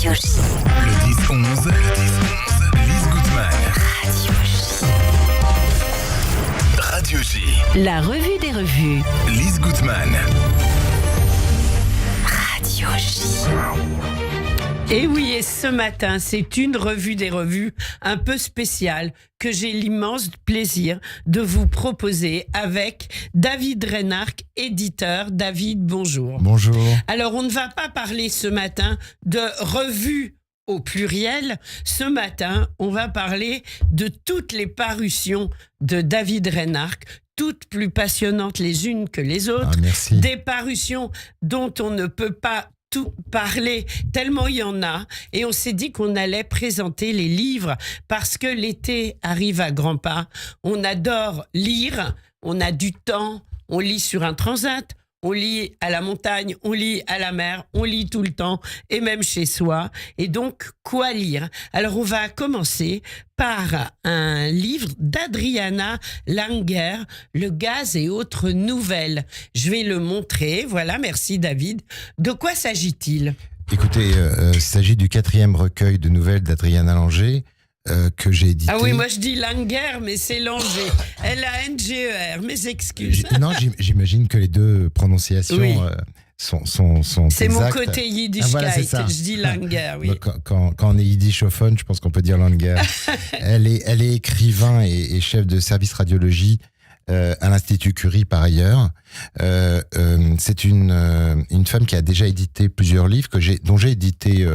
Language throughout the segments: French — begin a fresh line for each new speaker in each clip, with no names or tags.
Radio J.
Le 10-11, Lise Goodman. Radio J.
La revue des revues.
Lise Goodman.
Radio J.
Et oui, et ce matin, c'est une revue des revues un peu spéciale que j'ai l'immense plaisir de vous proposer avec David Reynard, éditeur. David, bonjour.
Bonjour.
Alors, on ne va pas parler ce matin de revue au pluriel. Ce matin, on va parler de toutes les parutions de David Reynard, toutes plus passionnantes les unes que les autres.
Ah, merci.
Des parutions dont on ne peut pas tout parler, tellement il y en a. Et on s'est dit qu'on allait présenter les livres parce que l'été arrive à grands pas. On adore lire, on a du temps, on lit sur un transat, on lit à la montagne, on lit à la mer, on lit tout le temps et même chez soi. Et donc, quoi lire ? Alors, on va commencer par un livre d'Adriana Langer, Le gaz et autres nouvelles. Je vais le montrer. Voilà, merci David. De quoi s'agit-il ?
Écoutez, il s'agit du 4e recueil de nouvelles d'Adriana Langer que j'ai édité.
Ah oui, moi je dis Langer, mais c'est Langer. L-A-N-G-E-R, mes excuses.
Non, j'imagine que les deux prononciations
Oui.
sont
C'est
exactes.
mon côté Yiddishkeit.
Voilà, c'est ça.
Je dis Langer, oui.
Donc, quand on est yiddishophone, je pense qu'on peut dire Langer. Elle est écrivain et chef de service radiologie à l'Institut Curie par ailleurs. C'est une femme qui a déjà édité plusieurs livres dont j'ai édité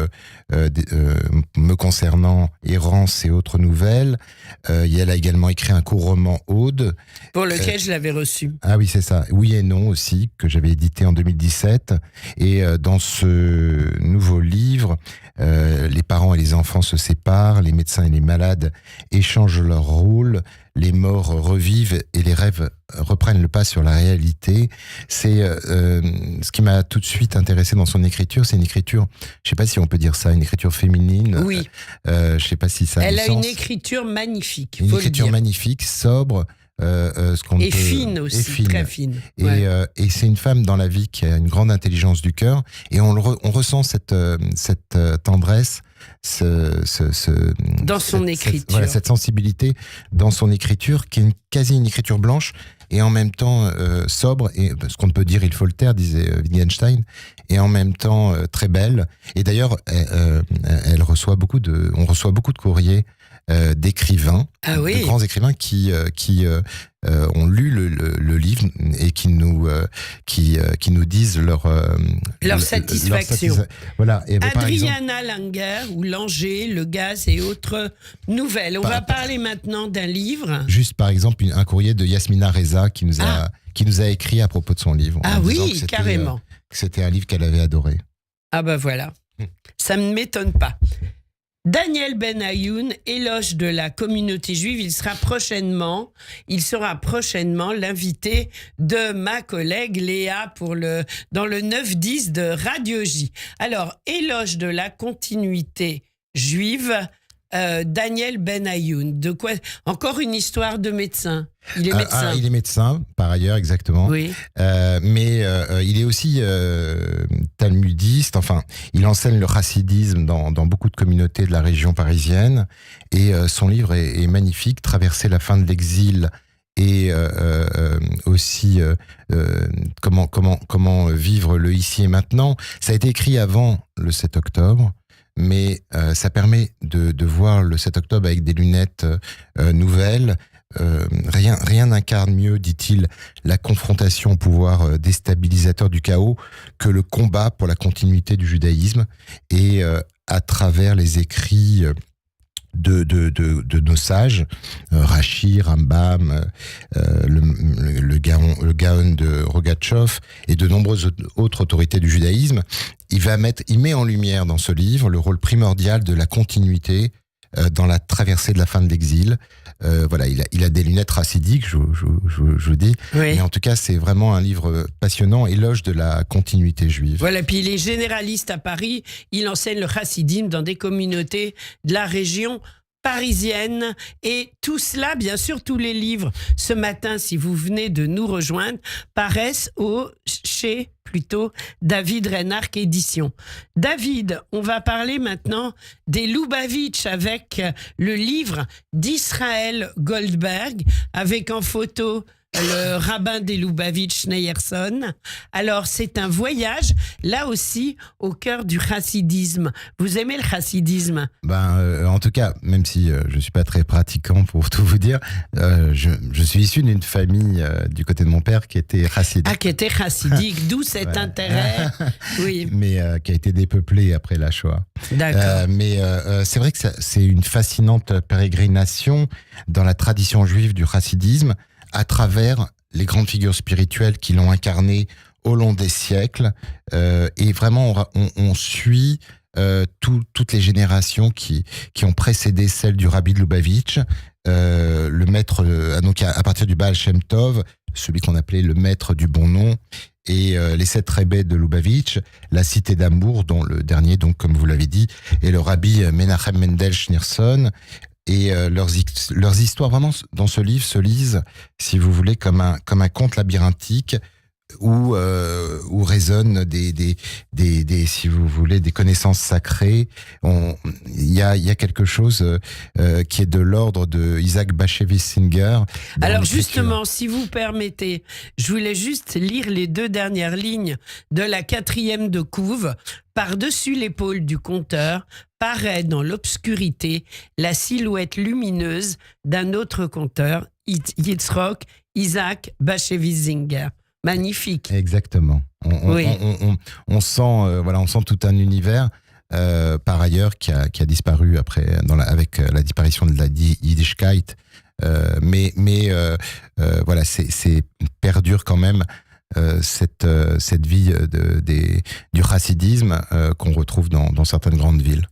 me concernant, Errance et autres nouvelles. Elle a également écrit un court roman Aude.
Pour lequel je l'avais reçu.
Ah oui, c'est ça. Oui et non aussi, que j'avais édité en 2017. Et dans ce nouveau livre, les parents et les enfants se séparent, les médecins et les malades échangent leur rôle, les morts revivent et les rêves reprennent le pas sur la réalité. C'est ce qui m'a tout de suite intéressé dans son écriture. C'est une écriture, je ne sais pas si on peut dire ça, une écriture féminine.
Oui.
Je ne sais pas si ça a
Elle
du
a
sens.
une écriture magnifique.
Une
faut le
écriture
dire.
magnifique, sobre. Ce qu'on
Et
peut-
fine aussi, très fine.
Et,
Ouais.
et c'est une femme dans la vie qui a une grande intelligence du cœur, et on ressent cette tendresse,
Dans son écriture.
cette sensibilité dans son écriture, qui est quasi une écriture blanche, et en même temps sobre, et ce qu'on peut dire, il faut le taire, disait Wittgenstein, et en même temps très belle. Et d'ailleurs, on reçoit beaucoup de courriers d'écrivains,
Ah oui.
de grands écrivains qui ont lu le livre et qui nous disent leur
satisfaction.
Voilà. Et par exemple,
Adriana Langer ou Langer, Le gaz et autres nouvelles. On va parler maintenant d'un livre.
juste par exemple un courrier de Yasmina Reza qui nous a écrit à propos de son livre. en
Ah
disant
oui,
que c'était,
carrément.
que c'était un livre qu'elle avait adoré.
Ah ben voilà, ça ne m'étonne pas. Daniel Benayoun, éloge de la communauté juive, il sera prochainement l'invité de ma collègue Léa dans le 9-10 de Radio J. Alors, éloge de la continuité juive, Daniel Benayoun. De quoi ? Encore une histoire de médecin. Il est médecin.
Il est médecin, par ailleurs, exactement.
Oui.
Mais il est aussi talmudiste. Enfin, il enseigne le chassidisme dans beaucoup de communautés de la région parisienne. Et son livre est magnifique, Traverser la fin de l'exil et aussi comment vivre le ici et maintenant. Ça a été écrit avant le 7 octobre. Mais ça permet de voir le 7 octobre avec des lunettes nouvelles. Rien n'incarne mieux, dit-il, la confrontation au pouvoir déstabilisateur du chaos que le combat pour la continuité du judaïsme. Et à travers les écrits de nos sages, Rashi, Rambam, le Gaon de Rogatchoff et de nombreuses autres autorités du judaïsme, il met en lumière dans ce livre le rôle primordial de la continuité dans la traversée de la fin de l'exil. Voilà, il a des lunettes racidiques, je vous dis.
Oui.
Mais en tout cas, c'est vraiment un livre passionnant, éloge de la continuité juive.
Voilà, puis il est généraliste à Paris, il enseigne le chassidisme dans des communautés de la région parisienne. Et tout cela, bien sûr, tous les livres, ce matin, si vous venez de nous rejoindre, paraissent chez David Reinhardt Éditions. David, on va parler maintenant des Lubavitch avec le livre d'Israël Goldberg, avec en photo le rabbin des Lubavitch, Schneerson. Alors, c'est un voyage, là aussi, au cœur du chassidisme. Vous aimez le chassidisme ?
En tout cas, même si je ne suis pas très pratiquant pour tout vous dire, je suis issu d'une famille du côté de mon père qui était chassidique.
Ah, qui était chassidique, d'où cet intérêt. Oui.
Mais qui a été dépeuplé après la Shoah.
D'accord.
C'est vrai que c'est une fascinante pérégrination dans la tradition juive du chassidisme, à travers les grandes figures spirituelles qui l'ont incarné au long des siècles. Et vraiment, on suit toutes les générations qui ont précédé celle du Rabbi de Lubavitch, le maître, donc à partir du Baal Shem Tov, celui qu'on appelait le maître du bon nom, et les 7 rebbés de Lubavitch, la cité d'Amour, dont le dernier, donc comme vous l'avez dit, est le Rabbi Menachem Mendel Schneerson. Et leurs histoires, vraiment, dans ce livre, se lisent, si vous voulez, comme un conte labyrinthique où résonnent si vous voulez, des connaissances sacrées. Il y a quelque chose qui est de l'ordre de Isaac Bashevis Singer.
Alors justement, si vous permettez, je voulais juste lire les 2 dernières lignes de la 4e de couve. Par-dessus l'épaule du conteur paraît dans l'obscurité la silhouette lumineuse d'un autre conteur, Yitzhak Isaac Bashevis Singer. Magnifique.
Exactement. On sent tout un univers. Par ailleurs, qui a disparu après, avec la disparition de la Yiddishkeit. Mais voilà, c'est perdure quand même. Cette vie du chassidisme qu'on retrouve dans certaines grandes villes.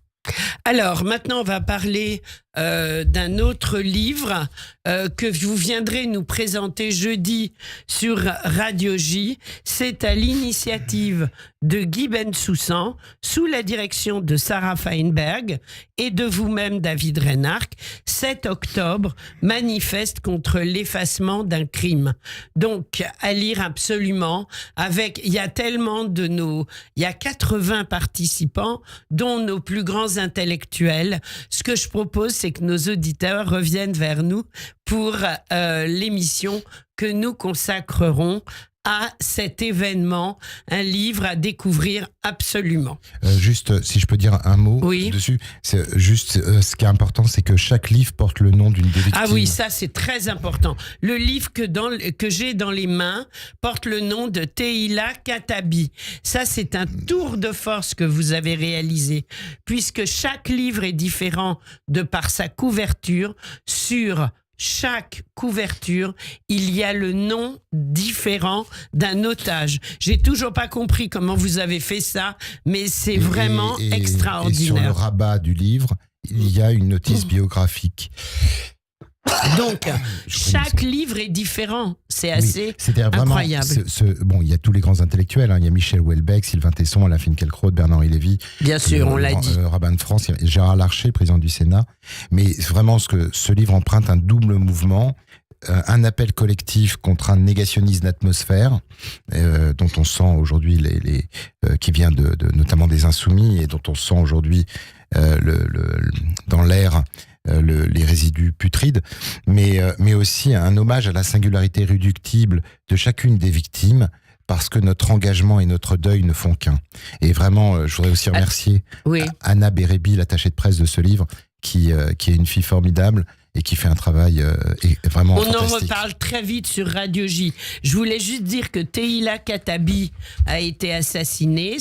Alors, maintenant, on va parler d'un autre livre que vous viendrez nous présenter jeudi sur Radio J. C'est à l'initiative de Guy Bensoussan, sous la direction de Sarah Feinberg et de vous-même, David Reinhardt. 7 octobre, manifeste contre l'effacement d'un crime. Donc, à lire absolument. Il y a 80 participants, dont nos plus grands intellectuels. Ce que je propose, c'est que nos auditeurs reviennent vers nous pour l'émission que nous consacrerons à cet événement, un livre à découvrir absolument.
Juste, si je peux dire un mot dessus, c'est juste ce qui est important, c'est que chaque livre porte le nom d'une des victimes.
Ah oui, ça c'est très important. Le livre que j'ai dans les mains porte le nom de Tehila Katabi. Ça, c'est un tour de force que vous avez réalisé, puisque chaque livre est différent de par sa couverture. Sur chaque couverture, il y a le nom différent d'un otage. J'ai toujours pas compris comment vous avez fait ça, mais c'est vraiment extraordinaire.
Et sur le rabat du livre, il y a une notice biographique.
Donc, chaque livre est différent. C'est assez incroyable.
Il y a tous les grands intellectuels. Il y a Michel Houellebecq, Sylvain Tesson, Alain Finkielkraut, Bernard-Henri Lévy.
Bien sûr, on l'a dit.
Rabbin de France, Gérard Larcher, président du Sénat. Mais vraiment, ce livre emprunte un double mouvement. Un appel collectif contre un négationnisme d'atmosphère dont on sent aujourd'hui qui vient notamment des Insoumis et dont on sent aujourd'hui dans l'air les résidus putrides, mais aussi un hommage à la singularité irréductible de chacune des victimes, parce que notre engagement et notre deuil ne font qu'un. Et vraiment, je voudrais aussi remercier Anna Bérébi, l'attachée de presse de ce livre, qui est une fille formidable et qui fait un travail vraiment fantastique.
On en reparle très vite sur Radio J. Je voulais juste dire que Tehila Katabi a été assassinée.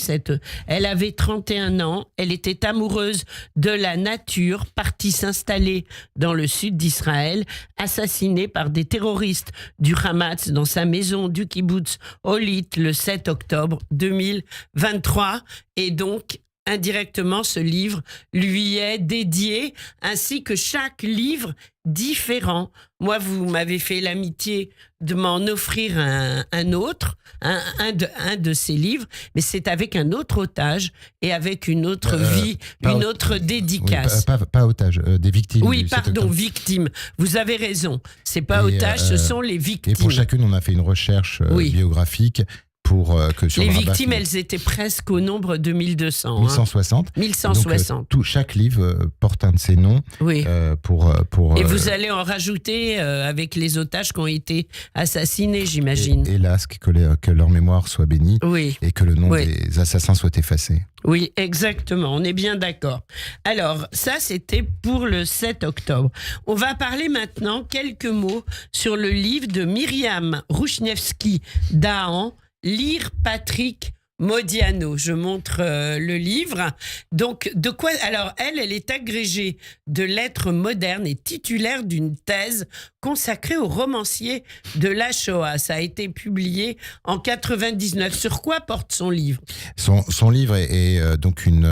Elle avait 31 ans. Elle était amoureuse de la nature, partie s'installer dans le sud d'Israël, assassinée par des terroristes du Hamas dans sa maison du kibbutz Holit le 7 octobre 2023. Et donc, indirectement, ce livre lui est dédié, ainsi que chaque livre différent. Moi, vous m'avez fait l'amitié de m'en offrir un autre, un de ces livres, mais c'est avec un autre otage et avec une autre vie, une autre dédicace.
Oui, pas otage, des victimes.
Oui,
du 7
pardon,
octobre.
victimes. Vous avez raison. C'est pas
Et,
otage, ce sont les
Et
victimes.
pour chacune, on a fait une recherche
Oui.
biographique pour que sur
Les
le rabat
victimes,
final.
elles étaient presque au nombre de 1200.
1160.
1160.
Donc, chaque livre porte un de ses noms
Oui.
pour
Et vous allez en rajouter avec les otages qui ont été assassinés, j'imagine.
hélas, que leur mémoire soit bénie
Oui,
et que le nom
Oui.
des assassins soit effacé.
oui, exactement. On est bien d'accord. Alors, ça, c'était pour le 7 octobre. On va parler maintenant quelques mots sur le livre de Myriam Rouchniewski-Dahan, Lire Patrick Modiano. Je montre le livre. Donc, de quoi... Alors, elle est agrégée de lettres modernes et titulaire d'une thèse consacrée aux romanciers de la Shoah. Ça a été publié en 99. Sur quoi porte son livre ?
Son livre est donc une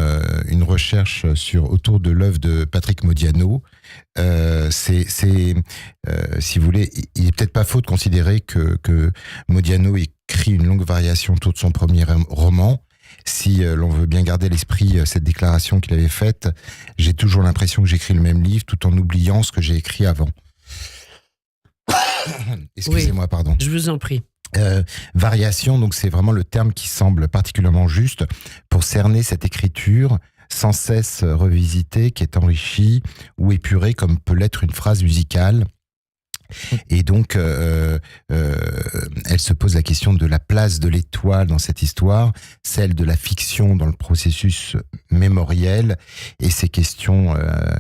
recherche autour de l'œuvre de Patrick Modiano. Si vous voulez, il n'est peut-être pas faux de considérer que Modiano écrit une longue variation autour de son premier roman. Si l'on veut bien garder à l'esprit cette déclaration qu'il avait faite, j'ai toujours l'impression que j'écris le même livre tout en oubliant ce que j'ai écrit avant. Excusez-moi, pardon.
Je vous en prie.
Variation, donc c'est vraiment le terme qui semble particulièrement juste pour cerner cette écriture sans cesse revisitée, qui est enrichie ou épurée comme peut l'être une phrase musicale. Et donc, elle se pose la question de la place de l'étoile dans cette histoire, celle de la fiction dans le processus mémoriel, et ces questions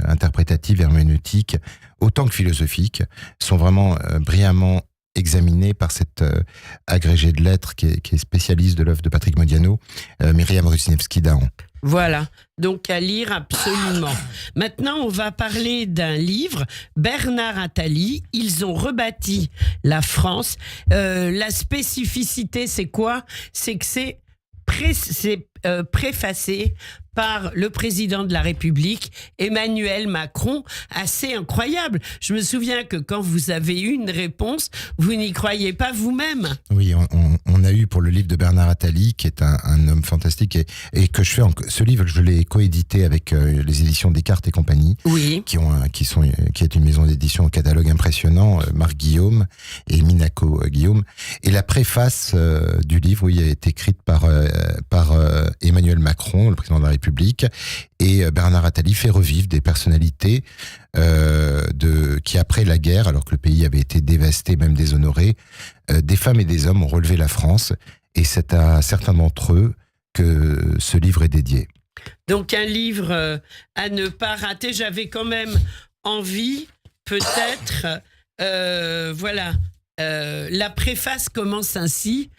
interprétatives, herméneutiques, autant que philosophiques, sont vraiment brillamment examinées par cette agrégée de lettres qui est spécialiste de l'œuvre de Patrick Modiano, Myriam Rouchniewski-Dahan.
Voilà, donc à lire absolument. Maintenant, on va parler d'un livre, Bernard Attali, Ils ont rebâti la France. La spécificité, c'est quoi ? C'est que c'est préfacé par le président de la République, Emmanuel Macron, assez incroyable. Je me souviens que quand vous avez eu une réponse, vous n'y croyez pas vous-même.
Oui, on a eu pour le livre de Bernard Attali, qui est un homme fantastique, et que je fais ce livre, je l'ai coédité avec les éditions Descartes et compagnie,
Oui.
qui est une maison d'édition au catalogue impressionnant, Marc Guillaume et Minaco Guillaume. Et la préface du livre, oui, a été écrite par Emmanuel Macron, le président de la République, et Bernard Attali fait revivre des personnalités qui, après la guerre, alors que le pays avait été dévasté, même déshonoré, des femmes et des hommes ont relevé la France, et c'est à certains d'entre eux que ce livre est dédié.
Donc un livre à ne pas rater. J'avais quand même envie, peut-être, voilà, la préface commence ainsi.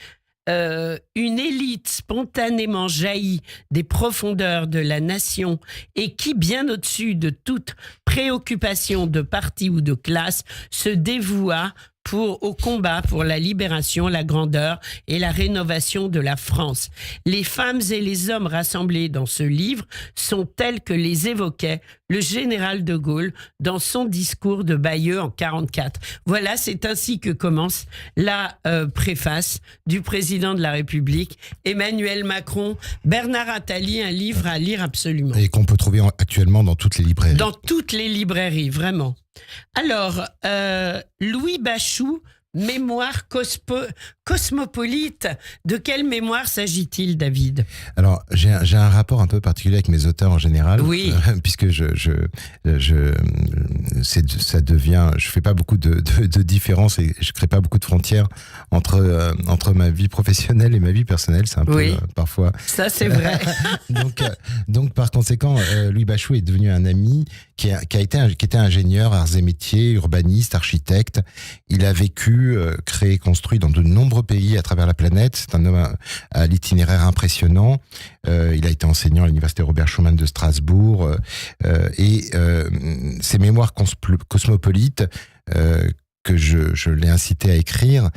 Une élite spontanément jaillie des profondeurs de la nation et qui, bien au-dessus de toute préoccupation de parti ou de classe, se dévoua au combat pour la libération, la grandeur et la rénovation de la France. Les femmes et les hommes rassemblés dans ce livre sont tels que les évoquait le général de Gaulle dans son discours de Bayeux en 1944. Voilà, c'est ainsi que commence la préface du président de la République, Emmanuel Macron. Bernard Attali, un livre à lire absolument.
Et qu'on peut trouver actuellement dans toutes les librairies.
Dans toutes les librairies, vraiment. Alors, Louis Bachou, mémoire cosmopolite. De quelle mémoire s'agit-il, David ?
Alors, j'ai un rapport un peu particulier avec mes auteurs en général.
Oui.
Puisque je fais pas beaucoup de différences et je crée pas beaucoup de frontières entre ma vie professionnelle et ma vie personnelle. C'est un peu parfois.
Ça, c'est vrai.
donc, par conséquent, Louis Bachou est devenu un ami qui était ingénieur, arts et métiers, urbaniste, architecte. Il a vécu, créé, construit dans de nombreux pays à travers la planète. C'est un homme à l'itinéraire impressionnant. Il a été enseignant à l'université Robert Schuman de Strasbourg. Et ses mémoires cosmopolites, que je l'ai incité à écrire,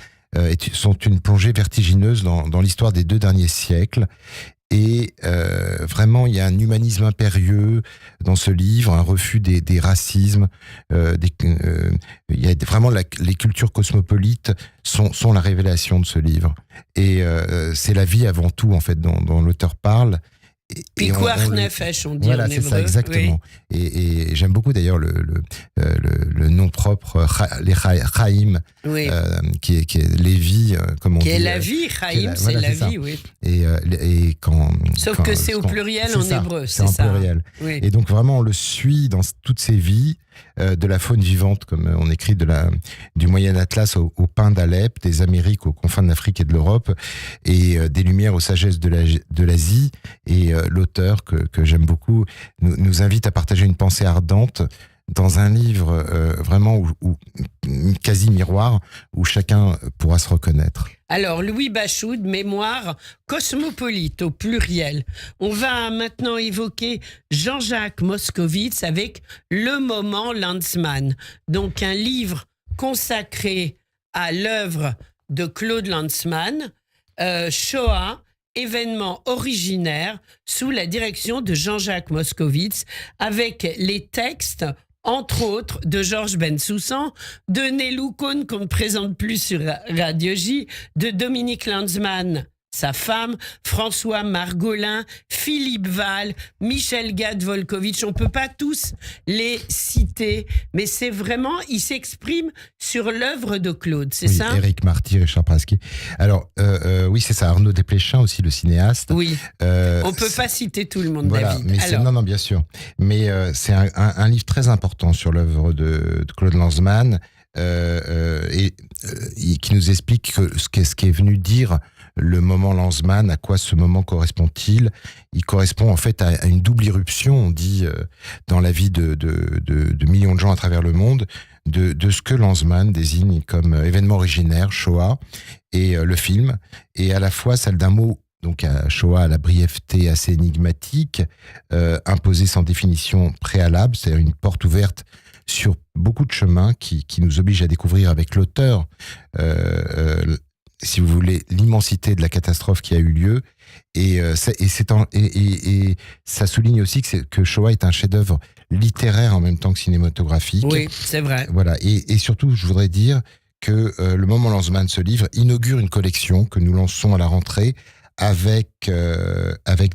sont une plongée vertigineuse dans l'histoire des 2 derniers siècles. Et vraiment, il y a un humanisme impérieux dans ce livre, un refus des racismes. Il y a vraiment les cultures cosmopolites sont la révélation de ce livre. Et c'est la vie avant tout, en fait, dont l'auteur parle.
Piquoir nefesh, on dit
voilà,
en
c'est
hébreu.
ça, exactement.
Oui.
Et j'aime beaucoup d'ailleurs le nom propre, les Chaim,
Oui.
qui est Lévi, comme on dit.
Qui est la vie, Chaim, c'est
voilà,
la
c'est ça.
vie, oui.
Et
Sauf que c'est au pluriel en hébreu, c'est ça.
C'est en pluriel.
Oui.
Et donc vraiment, on le suit dans toutes ses vies, de la faune vivante, comme on écrit, du Moyen Atlas au pain d'Alep, des Amériques aux confins de l'Afrique et de l'Europe, et des Lumières aux sagesses de l'Asie. Et l'auteur, que j'aime beaucoup, nous invite à partager une pensée ardente dans un livre vraiment quasi miroir, où chacun pourra se reconnaître.
Alors, Louis Bachoud, mémoire cosmopolite au pluriel. On va maintenant évoquer Jean-Jacques Moscovitz avec Le Moment Lanzmann. Donc, un livre consacré à l'œuvre de Claude Lanzmann, Shoah, événement originaire, sous la direction de Jean-Jacques Moscovitz, avec les textes, entre autres, de Georges Bensoussan, de Nélou Cohn, qu'on ne présente plus sur Radio J, de Dominique Lanzmann, sa femme, François Margolin, Philippe Val, Michel Gad-Volkovitch. On ne peut pas tous les citer, mais c'est vraiment, il s'exprime sur l'œuvre de Claude, c'est ça ?
Éric Marty, Richard Praski. Alors, oui, c'est ça. Arnaud Desplechin aussi, le cinéaste.
Oui. On ne peut pas citer tout le monde,
voilà,
David.
Mais non, bien sûr. Mais c'est un livre très important sur l'œuvre de Claude Lanzmann, qui nous explique ce qu'est venu dire le moment Lanzmann, à quoi ce moment correspond-il ? Il correspond en fait à une double irruption, on dit, dans la vie de millions de gens à travers le monde, de ce que Lanzmann désigne comme événement originaire, Shoah, et le film, et à la fois celle d'un mot, donc à Shoah, à la brièveté assez énigmatique, imposée sans définition préalable, c'est-à-dire une porte ouverte sur beaucoup de chemins qui nous oblige à découvrir avec l'auteur, si vous voulez, l'immensité de la catastrophe qui a eu lieu. Et ça souligne aussi que Shoah est un chef-d'œuvre littéraire en même temps que cinématographique.
Oui, c'est vrai.
Voilà. Et surtout, je voudrais dire que le moment Lanzmann, ce livre, inaugure une collection que nous lançons à la rentrée avec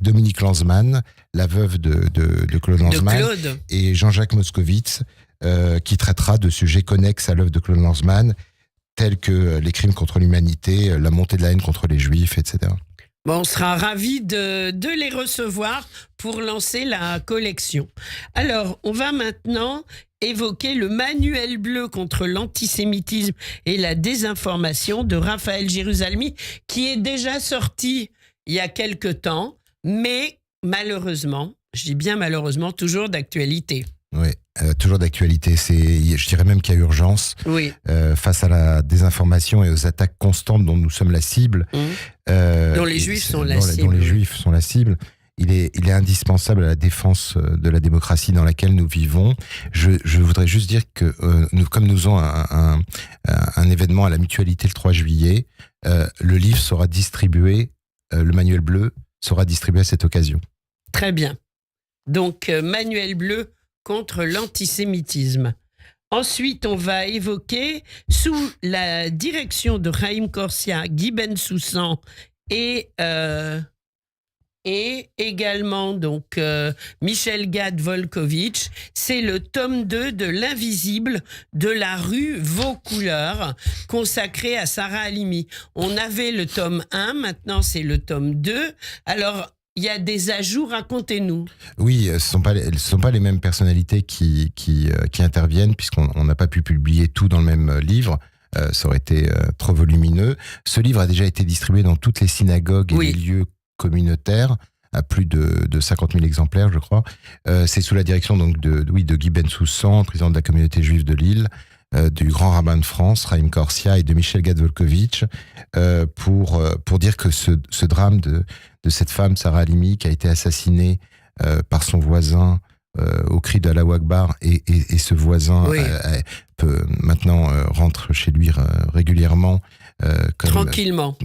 Dominique Lanzmann, la veuve de Claude Lanzmann, et Jean-Jacques Moscovitz, qui traitera de sujets connexes à l'œuvre de Claude Lanzmann, tels que les crimes contre l'humanité, la montée de la haine contre les Juifs, etc.
Bon, on sera ravis de les recevoir pour lancer la collection. Alors, on va maintenant évoquer le manuel bleu contre l'antisémitisme et la désinformation de Raphaël Jérusalemi, qui est déjà sorti il y a quelque temps, mais malheureusement, je dis bien malheureusement, toujours d'actualité.
Oui, toujours d'actualité. Je dirais même qu'il y a urgence,
oui.
Face à la désinformation et aux attaques constantes dont nous sommes la cible.
Dont les Juifs sont la cible.
Dont les Juifs sont la cible. Il est indispensable à la défense de la démocratie dans laquelle nous vivons. Je voudrais juste dire que comme nous avons un événement à la Mutualité le 3 juillet, le livre sera distribué, le manuel bleu sera distribué à cette occasion.
Très bien. Donc, manuel bleu contre l'antisémitisme. Ensuite, on va évoquer, sous la direction de Chaim Corsia, Guy Bensoussan et également donc Michel Gad-Volkovitch, c'est le tome 2 de L'invisible de la rue Vaucouleurs, consacré à Sarah Halimi. On avait le tome 1, maintenant c'est le tome 2. Alors, il y a des ajouts, racontez-nous. Oui,
ce ne sont pas les mêmes personnalités qui interviennent, puisqu'on n'a pas pu publier tout dans le même livre. Ça aurait été trop volumineux. Ce livre a déjà été distribué dans toutes les synagogues et les lieux communautaires, à plus de 50 000 exemplaires, je crois. C'est sous la direction donc de Guy Bensoussan, président de la communauté juive de Lille, du grand rabbin de France, Chaim Corsia, et de Michel Gad-Volkovitch, pour dire que ce drame de cette femme, Sarah Halimi, qui a été assassinée par son voisin au cri de Allahu Akbar, et ce voisin maintenant rentre chez lui régulièrement
Tranquillement.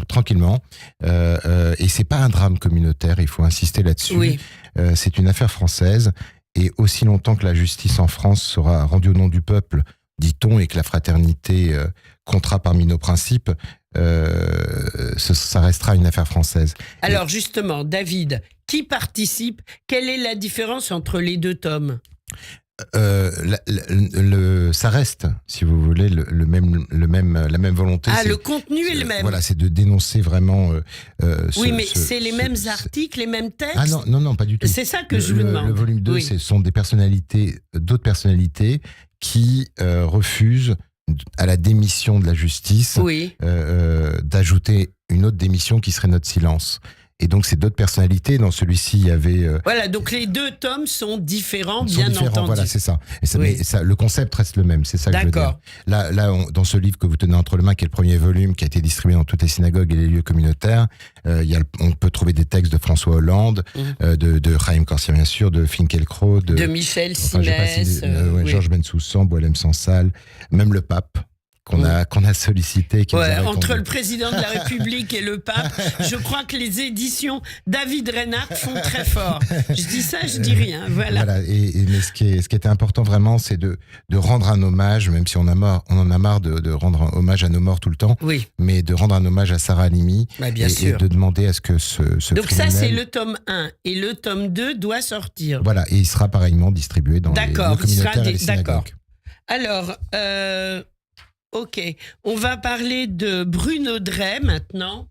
Et c'est pas un drame communautaire, il faut insister là-dessus.
Oui.
C'est une affaire française. Et aussi longtemps que la justice en France sera rendue au nom du peuple, dit-on, et que la fraternité comptera parmi nos principes, ça restera une affaire française.
Alors justement, David, qui participe? Quelle est la différence entre les deux tomes?
Ça reste, si vous voulez, la même volonté.
Le contenu est le même.
Voilà, c'est de dénoncer vraiment.
Oui, mais c'est les mêmes articles, les mêmes textes.
Ah non, pas du tout.
C'est ça que je vous demande.
Le volume 2, ce sont d'autres personnalités qui refusent à la démission de la justice d'ajouter une autre démission qui serait notre silence. Et donc, c'est d'autres personnalités. Dans celui-ci, il y avait...
Voilà, donc les deux tomes sont différents, bien entendu.
Voilà, c'est ça. Mais le concept reste le même, c'est ça que je veux dire. Là, dans ce livre que vous tenez entre les mains, qui est le premier volume, qui a été distribué dans toutes les synagogues et les lieux communautaires, on peut trouver des textes de François Hollande, de Chaim Corsia, bien sûr, de Finkielkraut, de Michel Simès, Georges Bensoussan, Boalem Sansal, même le pape. Qu'on a sollicité.
Entre le président de la République et le pape, je crois que les éditions David Reinhardt font très fort. Je dis ça, je dis rien. Voilà.
Mais ce qui était important vraiment, c'est de rendre un hommage, même si on en a marre de rendre un hommage à nos morts tout le temps, mais de rendre un hommage à Sarah Halimi et de demander à ce que ce
Donc
criminel...
ça, c'est le tome 1 et le tome 2 doit sortir.
Voilà, et il sera pareillement distribué dans les lieux communautaires et les synagogues.
Alors... Ok, on va parler de Bruno Drey maintenant.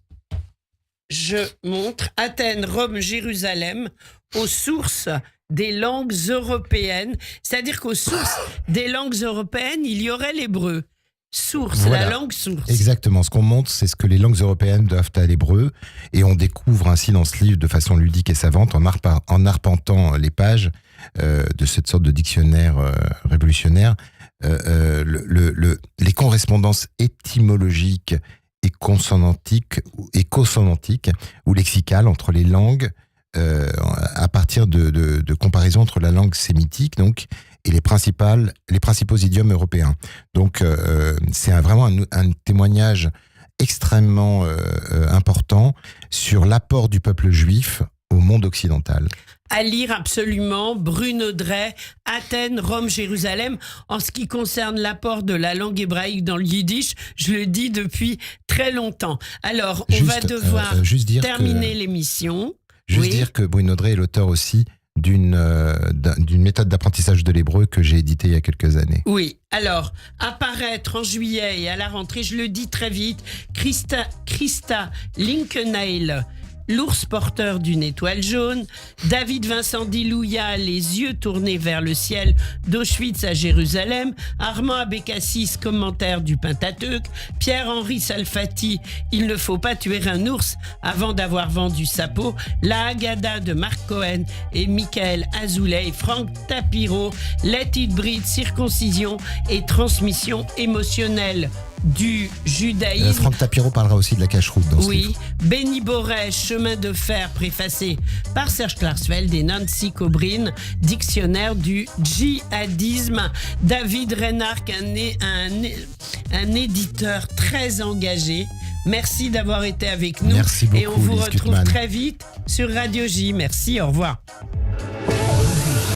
Je montre Athènes, Rome, Jérusalem aux sources des langues européennes. C'est-à-dire qu'aux sources des langues européennes, il y aurait l'hébreu. La langue source.
Exactement, ce qu'on montre, c'est ce que les langues européennes doivent à l'hébreu. Et on découvre ainsi dans ce livre de façon ludique et savante, en arpentant les pages de cette sorte de dictionnaire révolutionnaire, les correspondances étymologiques et consonantiques ou lexicales entre les langues à partir de comparaisons entre la langue sémitique donc et les principaux idiomes européens. Donc c'est vraiment un témoignage extrêmement important sur l'apport du peuple juif au monde occidental.
À lire absolument, Bruno Drey, Athènes, Rome, Jérusalem. En ce qui concerne l'apport de la langue hébraïque dans le yiddish, je le dis depuis très longtemps. Alors, on va devoir terminer l'émission.
Dire que Bruno Drey est l'auteur aussi d'une méthode d'apprentissage de l'hébreu que j'ai éditée il y a quelques années.
Oui, alors, apparaître en juillet et à la rentrée, je le dis très vite, Christa Linkenheil, L'ours porteur d'une étoile jaune, David Vincent Dilouya, Les yeux tournés vers le ciel, d'Auschwitz à Jérusalem, Armand Abécassis, commentaire du Pentateuque, Pierre-Henri Salfati, Il ne faut pas tuer un ours avant d'avoir vendu sa peau, La Haggadah de Marc Cohen et Michael Azoulay, Franck Tapiro, Let It Breathe, circoncision et transmission émotionnelle du judaïsme.
Franck Tapiro parlera aussi de la cache-route dans ce livre.
Benny Boré, Chemin de fer, préfacé par Serge Klarsfeld et Nancy Cobrin, dictionnaire du djihadisme. David Reinhardt, un éditeur très engagé. Merci d'avoir été avec nous.
Merci beaucoup,
et on vous
Lise
retrouve
Gutmann.
très vite sur Radio J. Merci, au revoir.